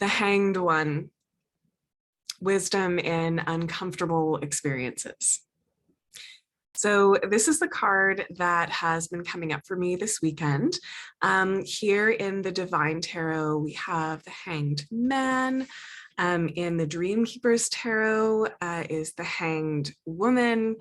the Hanged One, wisdom in uncomfortable experiences. So this is the card that has been coming up for me this weekend. Here in the Divine Tarot, we have the Hanged Man. In the Dreamkeeper's Tarot is the Hanged Woman,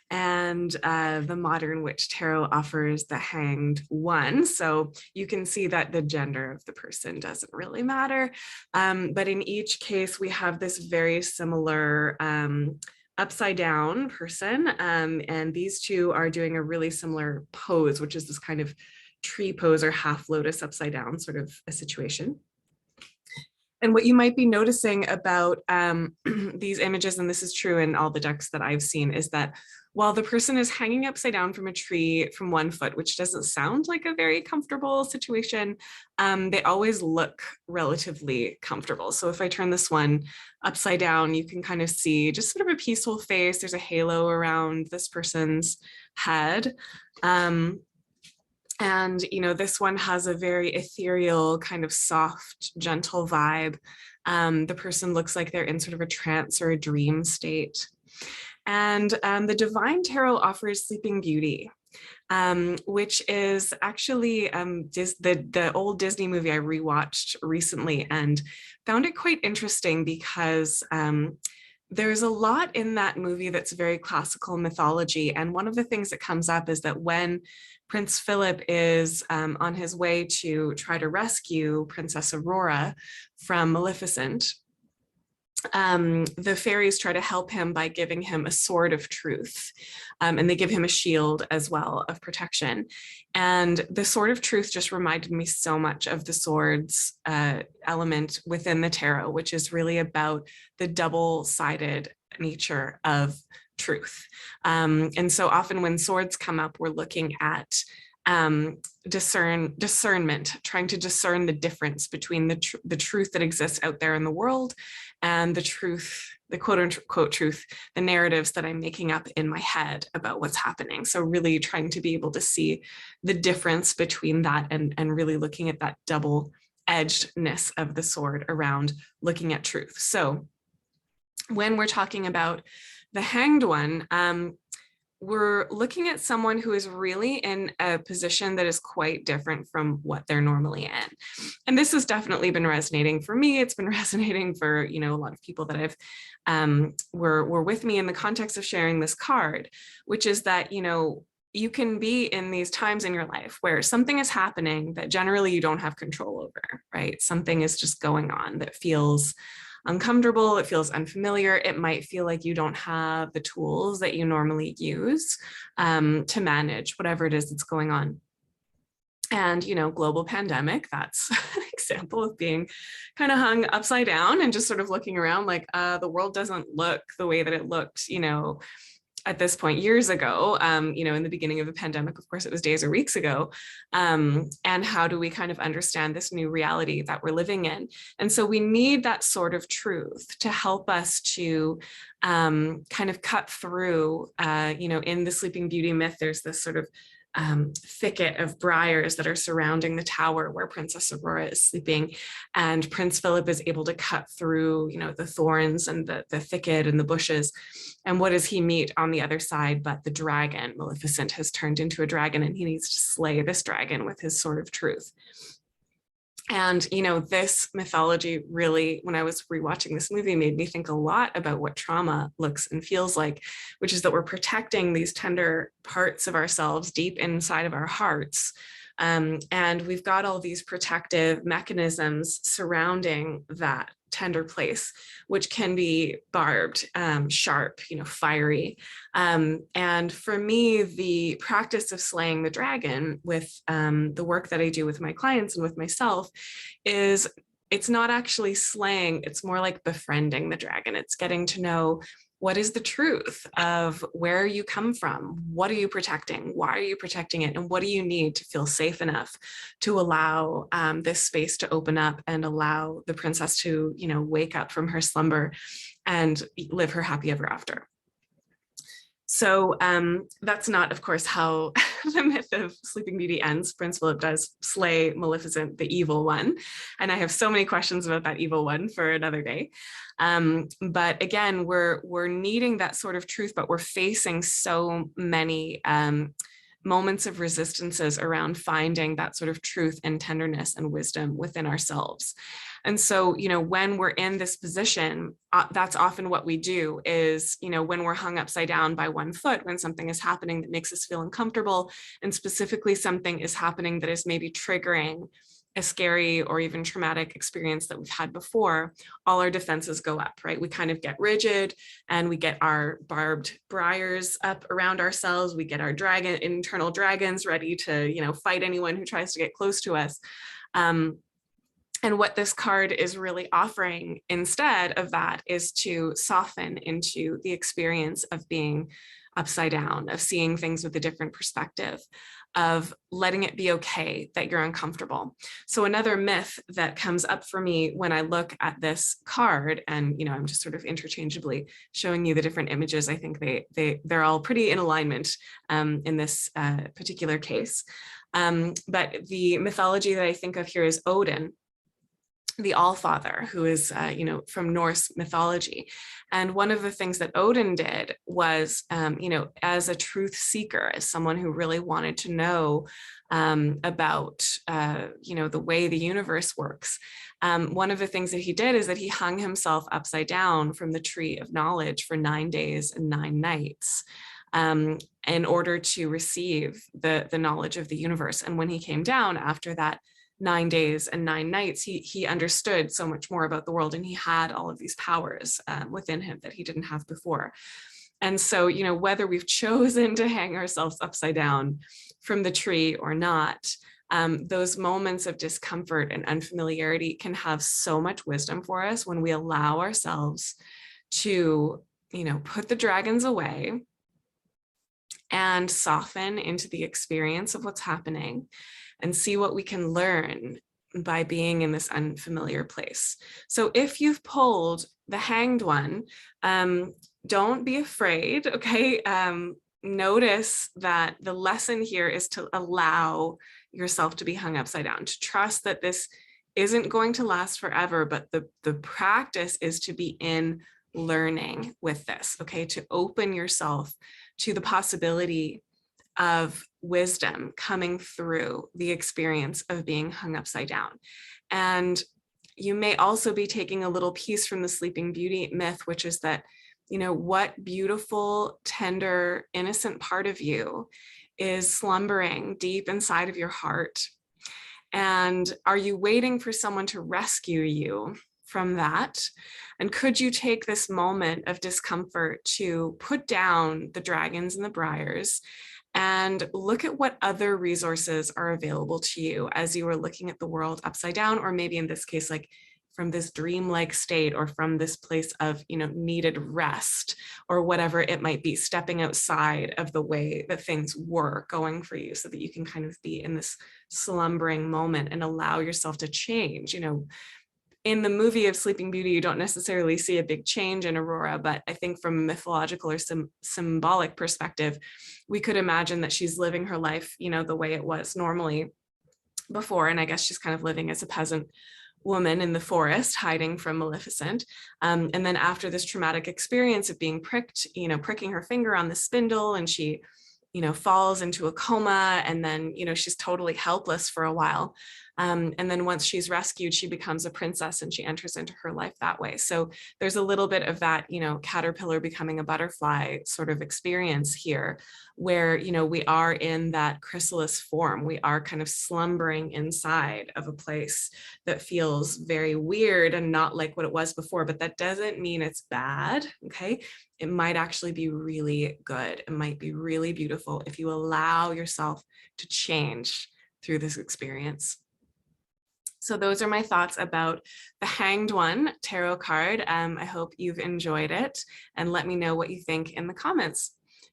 and the Modern Witch Tarot offers the Hanged One. So you can see that the gender of the person doesn't really matter. But in each case, we have this very similar upside down person, and these two are doing a really similar pose, which is this kind of tree pose or half lotus upside down sort of a situation. And what you might be noticing about these images, and this is true in all the decks that I've seen, is that while the person is hanging upside down from a tree from one foot, which doesn't sound like a very comfortable situation, they always look relatively comfortable. So if I turn this one upside down, you can kind of see just sort of a peaceful face. There's a halo around this person's head. And, you know, this one has a very ethereal, kind of soft, gentle vibe. The person looks like they're in sort of a trance or a dream state. And the Divine Tarot offers Sleeping Beauty, which is actually the old Disney movie I rewatched recently and found it quite interesting because there's a lot in that movie that's very classical mythology. And one of the things that comes up is that when Prince Philip is on his way to try to rescue Princess Aurora from Maleficent, the fairies try to help him by giving him a sword of truth, and they give him a shield as well of protection. And the sword of truth just reminded me so much of the swords element within the tarot, which is really about the double-sided nature of truth. And so often when swords come up, we're looking at discernment, trying to discern the difference between the truth that exists out there in the world and the truth, the quote unquote truth, the narratives that I'm making up in my head about what's happening. So really trying to be able to see the difference between that and really looking at that double-edgedness of the sword around looking at truth. So when we're talking about the Hanged One, we're looking at someone who is really in a position that is quite different from what they're normally in. And this has definitely been resonating for me. It's been resonating for, you know, a lot of people that I've were with me in the context of sharing this card, which is that, you know, you can be in these times in your life where something is happening that generally you don't have control over, right? Something is just going on that feels uncomfortable, it feels unfamiliar, it might feel like you don't have the tools that you normally use to manage whatever it is that's going on. And, you know, global pandemic, that's an example of being kind of hung upside down and just sort of looking around like the world doesn't look the way that it looked, you know, at this point years ago, you know, in the beginning of the pandemic. Of course, it was days or weeks ago. And how do we kind of understand this new reality that we're living in? And so we need that sort of truth to help us to kind of cut through, you know, in the Sleeping Beauty myth, there's this sort of thicket of briars that are surrounding the tower where Princess Aurora is sleeping, and Prince Philip is able to cut through, you know, the thorns and the thicket and the bushes. And what does he meet on the other side but the dragon? Maleficent has turned into a dragon, and he needs to slay this dragon with his sword of truth. And, you know, this mythology really, when I was rewatching this movie, made me think a lot about what trauma looks and feels like, which is that we're protecting these tender parts of ourselves deep inside of our hearts. And we've got all these protective mechanisms surrounding that tender place, which can be barbed, sharp, you know, fiery. And for me, the practice of slaying the dragon with the work that I do with my clients and with myself is, it's not actually slaying, it's more like befriending the dragon. It's getting to know what is the truth of where you come from, what are you protecting, why are you protecting it, and what do you need to feel safe enough to allow this space to open up and allow the princess to, you know, wake up from her slumber and live her happy ever after. So that's not, of course, how the myth of Sleeping Beauty ends. Prince Philip does slay Maleficent, the evil one. And I have so many questions about that evil one for another day. But again, we're needing that sort of truth, but we're facing so many moments of resistances around finding that sort of truth and tenderness and wisdom within ourselves. And so, you know, when we're in this position, that's often what we do is, you know, when we're hung upside down by one foot, when something is happening that makes us feel uncomfortable, and specifically something is happening that is maybe triggering a scary or even traumatic experience that we've had before, all our defenses go up, right? We kind of get rigid and we get our barbed briars up around ourselves. We get our internal dragons ready to, you know, fight anyone who tries to get close to us. And what this card is really offering instead of that is to soften into the experience of being upside down, of seeing things with a different perspective, of letting it be okay that you're uncomfortable. So another myth that comes up for me when I look at this card, and you know, I'm just sort of interchangeably showing you the different images. I think they're all pretty in alignment in this particular case. But the mythology that I think of here is Odin, the Allfather, who is, you know, from Norse mythology. And one of the things that Odin did was, you know, as a truth seeker, as someone who really wanted to know about, you know, the way the universe works. One of the things that he did is that he hung himself upside down from the tree of knowledge for 9 days and 9 nights. In order to receive the knowledge of the universe. And when he came down after that 9 days and 9 nights, he understood so much more about the world, and he had all of these powers within him that he didn't have before. And so, you know, whether we've chosen to hang ourselves upside down from the tree or not, those moments of discomfort and unfamiliarity can have so much wisdom for us when we allow ourselves to, you know, put the dragons away and soften into the experience of what's happening and see what we can learn by being in this unfamiliar place. So if you've pulled the Hanged One, don't be afraid, okay? Notice that the lesson here is to allow yourself to be hung upside down, to trust that this isn't going to last forever, but the practice is to be in learning with this, okay? To open yourself to the possibility of wisdom coming through the experience of being hung upside down. And you may also be taking a little piece from the Sleeping Beauty myth, which is that, you know, what beautiful, tender, innocent part of you is slumbering deep inside of your heart. And are you waiting for someone to rescue you from that? And could you take this moment of discomfort to put down the dragons and the briars and look at what other resources are available to you as you are looking at the world upside down, or maybe in this case, like from this dreamlike state, or from this place of, you know, needed rest, or whatever it might be, stepping outside of the way that things were going for you so that you can kind of be in this slumbering moment and allow yourself to change. You know, in the movie of Sleeping Beauty, you don't necessarily see a big change in Aurora, but I think from a mythological or symbolic perspective, we could imagine that she's living her life, you know, the way it was normally before. And I guess she's kind of living as a peasant woman in the forest, hiding from Maleficent. And then after this traumatic experience of being pricked, you know, pricking her finger on the spindle, and she, you know, falls into a coma, and then, you know, she's totally helpless for a while. And then once she's rescued, she becomes a princess and she enters into her life that way. So there's a little bit of that, you know, caterpillar becoming a butterfly sort of experience here, where, you know, we are in that chrysalis form. We are kind of slumbering inside of a place that feels very weird and not like what it was before, but that doesn't mean it's bad, okay? It might actually be really good. It might be really beautiful if you allow yourself to change through this experience. So those are my thoughts about the Hanged One tarot card. I hope you've enjoyed it, and let me know what you think in the comments.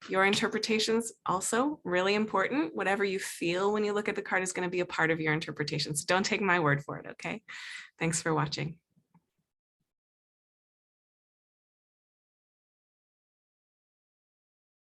Your interpretation's also really important. Whatever you feel when you look at the card is going to be a part of your interpretation. So don't take my word for it, okay? Thanks for watching.